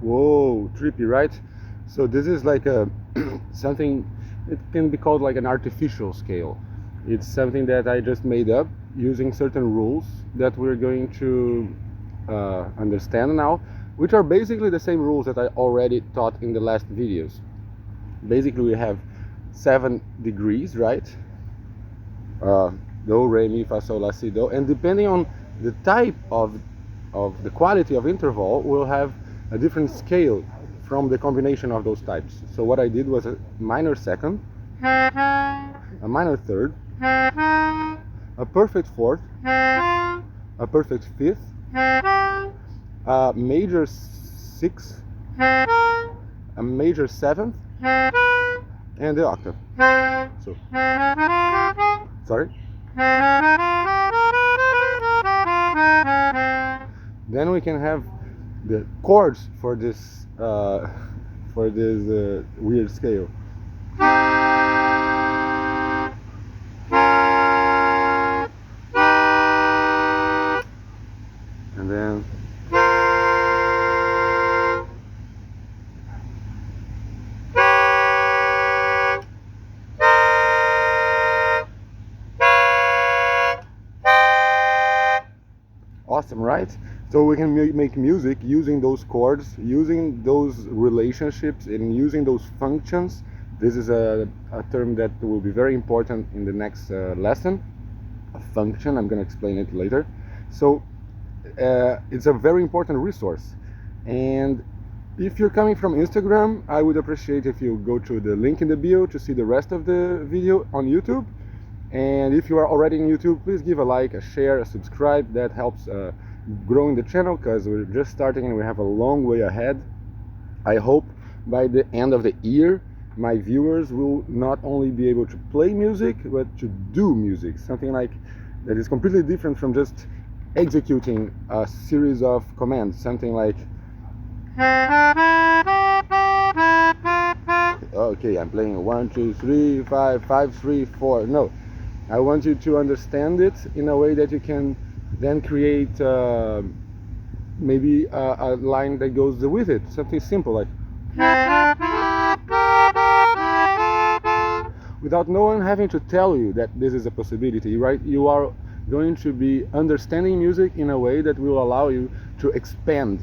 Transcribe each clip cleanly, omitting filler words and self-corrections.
Whoa, trippy, right? So this is like a something, it can be called like an artificial scale. It's something that I just made up using certain rules that we're going to understand now, which are basically the same rules that I already taught in the last videos. Basically, we have 7 degrees, right? Do, re, mi, fa, sol, la, si, do, and depending on the type of the quality of interval, we'll have a different scale from the combination of those types. So what I did was a minor second, a minor third, a perfect fourth, a perfect fifth, a major sixth, a major seventh, and the octave. So, sorry. Then we can have the chords for this weird scale. And then awesome, right? So we can make music using those chords, using those relationships, and using those functions. This is a term that will be very important in the next lesson. A function, I'm going to explain it later. So it's a very important resource. And if you're coming from Instagram, I would appreciate if you go to the link in the bio to see the rest of the video on YouTube. And if you are already in YouTube, please give a like, a share, a subscribe. That helps growing the channel, because we're just starting and we have a long way ahead. I hope by the end of the year, my viewers will not only be able to play music, but to do music. Something like that is completely different from just executing a series of commands. Something like, okay, I'm playing 1, 2, 3, 5, 5, 3, 4. No, I want you to understand it in a way that you can then create maybe a line that goes with it. Something simple like, without no one having to tell you that this is a possibility, right? You are going to be understanding music in a way that will allow you to expand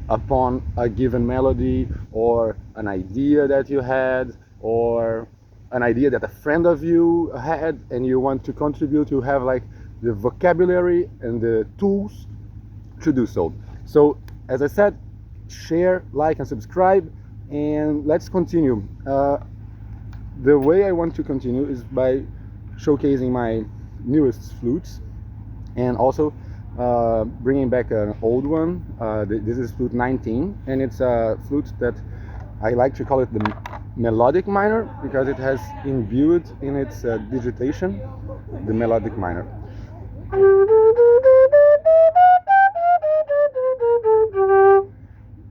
upon a given melody, or an idea that you had, or an idea that a friend of you had, and you want to contribute. You have like the vocabulary and the tools to do so. So as I said, share, like, and subscribe, and let's continue. The way I want to continue is by showcasing my newest flutes, and also bringing back an old one. This is flute 19, and it's a flute that I like to call it the melodic minor, because it has imbued in its digitation the melodic minor.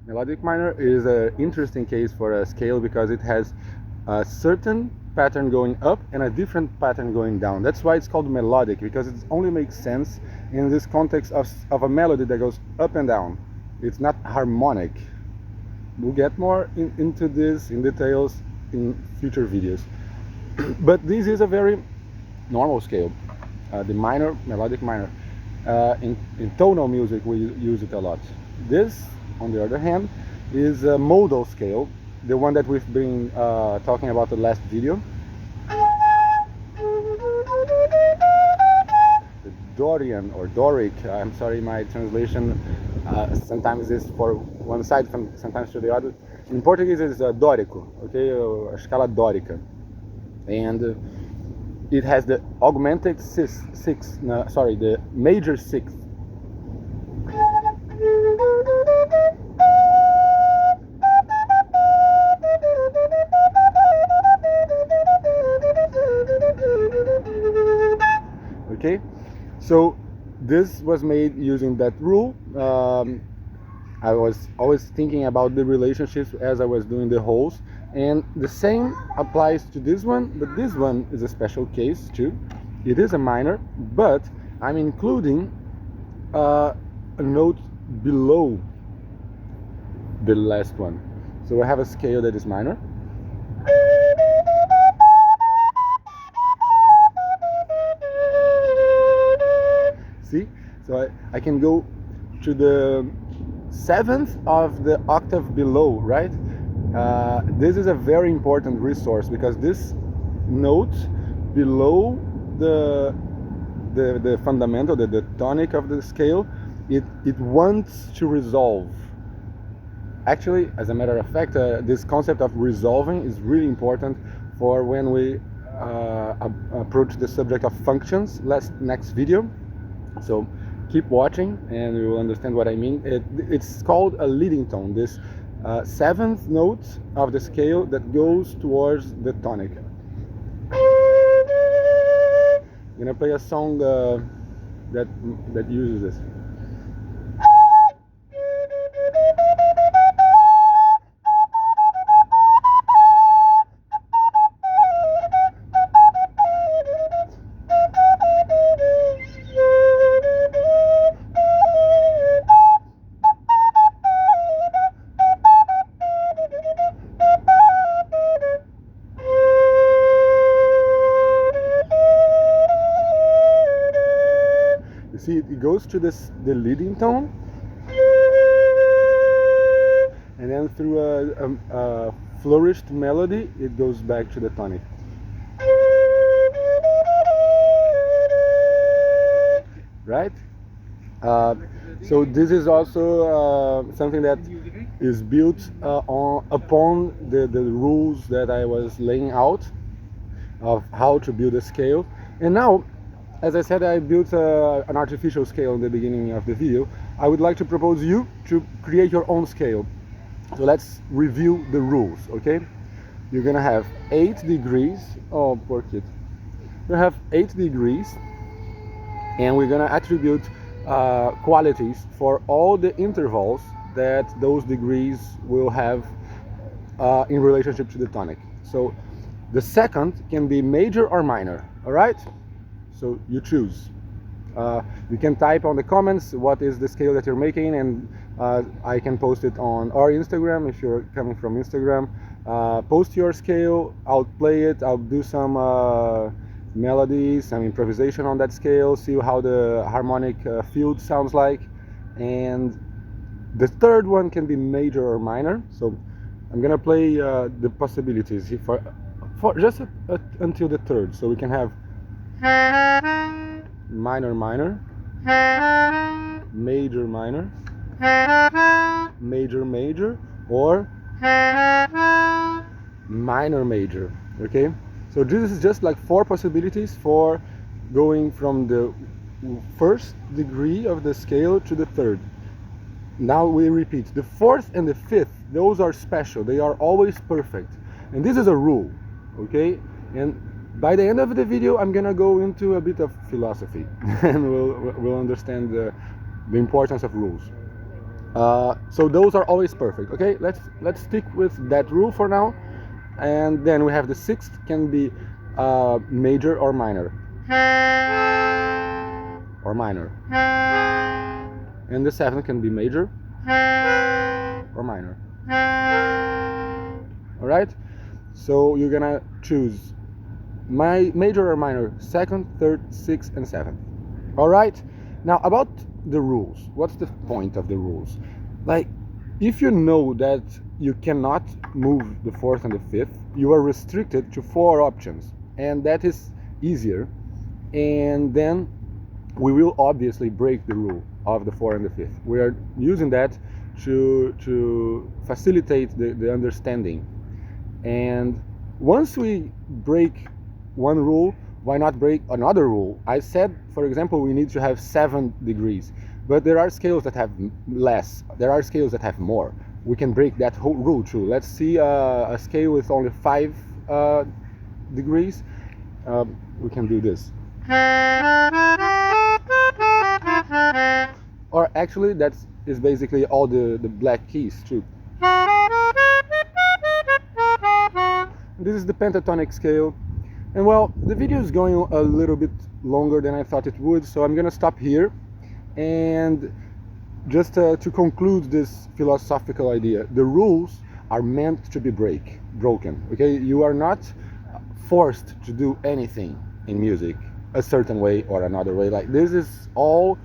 Melodic minor is an interesting case for a scale, because it has a certain pattern going up and a different pattern going down. That's why it's called melodic, because it only makes sense in this context of a melody that goes up and down. It's not harmonic. We'll get more into this in details in future videos. But this is a very normal scale, the minor, melodic minor. In tonal music we use it a lot. This, on the other hand, is a modal scale, the one that we've been talking about the last video. The Dorian or Doric, I'm sorry, my translation sometimes is for one side, sometimes to the other. In Portuguese it's dórico, okay, a escala dórica, and it has the augmented the major sixth. Okay, so this was made using that rule. I was always thinking about the relationships as I was doing the holes. And the same applies to this one, but this one is a special case too. It is a minor, but I'm including a note below the last one. So I have a scale that is minor. See? So I can go to the seventh of the octave below, right? This is a very important resource because this note below the fundamental, the tonic of the scale, it wants to resolve. Actually, as a matter of fact, this concept of resolving is really important for when we approach the subject of functions next video. So keep watching and you will understand what I mean. It's called a leading tone, this seventh note of the scale that goes towards the tonic. I'm gonna play a song that uses this. See, it goes to the leading tone, and then through a flourished melody, it goes back to the tonic. Right? So this is also something that is built upon the rules that I was laying out of how to build a scale. And now, as I said, I built an artificial scale in the beginning of the video. I would like to propose you to create your own scale. So let's review the rules, okay? You're gonna have 8 degrees. Oh, poor kid. You have 8 degrees, and we're gonna attribute qualities for all the intervals that those degrees will have in relationship to the tonic. So the second can be major or minor, all right? So you choose. You can type on the comments what is the scale that you're making, and I can post it on our Instagram if you're coming from Instagram. Post your scale, I'll play it, I'll do some melodies, some improvisation on that scale, see how the harmonic field sounds like. And the third one can be major or minor. So I'm gonna play the possibilities for just until the third, so we can have minor minor, major minor, major major, or minor major. Okay, so this is just like 4 possibilities for going from the first degree of the scale to the third. Now we repeat, the fourth and the fifth, those are special, they are always perfect, and this is a rule. Okay, and by the end of the video, I'm gonna go into a bit of philosophy, and we'll understand the importance of rules. So those are always perfect. Okay, let's stick with that rule for now, and then we have the sixth can be major or minor, and the seventh can be major or minor. All right. So you're gonna choose major or minor, second, third, sixth, and seventh. All right. Now about the rules. What's the point of the rules? Like, if you know that you cannot move the fourth and the fifth, you are restricted to 4 options, and that is easier. And then we will obviously break the rule of the 4 and the 5th. We are using that to facilitate the understanding. And once we break one rule, why not break another rule? I said, for example, we need to have 7 degrees, but there are scales that have less. There are scales that have more. We can break that whole rule too. Let's see a scale with only 5 degrees. We can do this. Or actually, that is basically all the black keys too. this is the pentatonic scale. And well, the video is going a little bit longer than I thought it would, so I'm gonna stop here. And just to conclude this philosophical idea, the rules are meant to be broken. Okay, you are not forced to do anything in music a certain way or another way. Like, this is all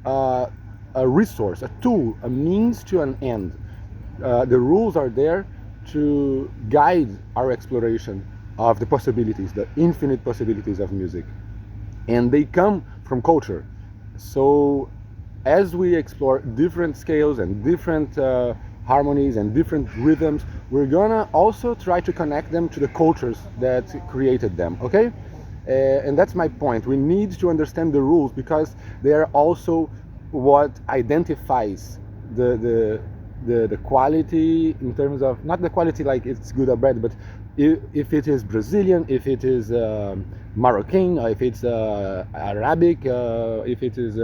a resource, a tool, a means to an end. The rules are there to guide our exploration of the possibilities, the infinite possibilities of music, and they come from culture. So as we explore different scales and different harmonies and different rhythms, we're gonna also try to connect them to the cultures that created them. Okay, and that's my point. We need to understand the rules because they are also what identifies the quality, in terms of not the quality like it's good or bad, but if it is Brazilian, if it is Moroccan, or if it's Arabic, if it is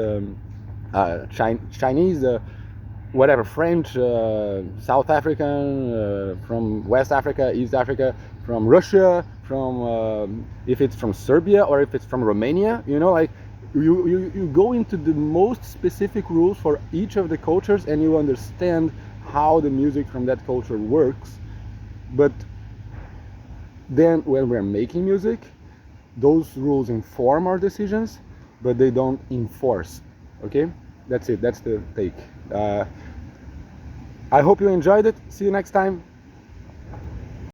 Chinese, whatever, French, South African, from West Africa, East Africa, from Russia, from if it's from Serbia or if it's from Romania, you know, like you go into the most specific rules for each of the cultures, and you understand how the music from that culture works. But then when we're making music, those rules inform our decisions, but they don't enforce. Okay, that's it. That's the take. I hope you enjoyed it. See you next time.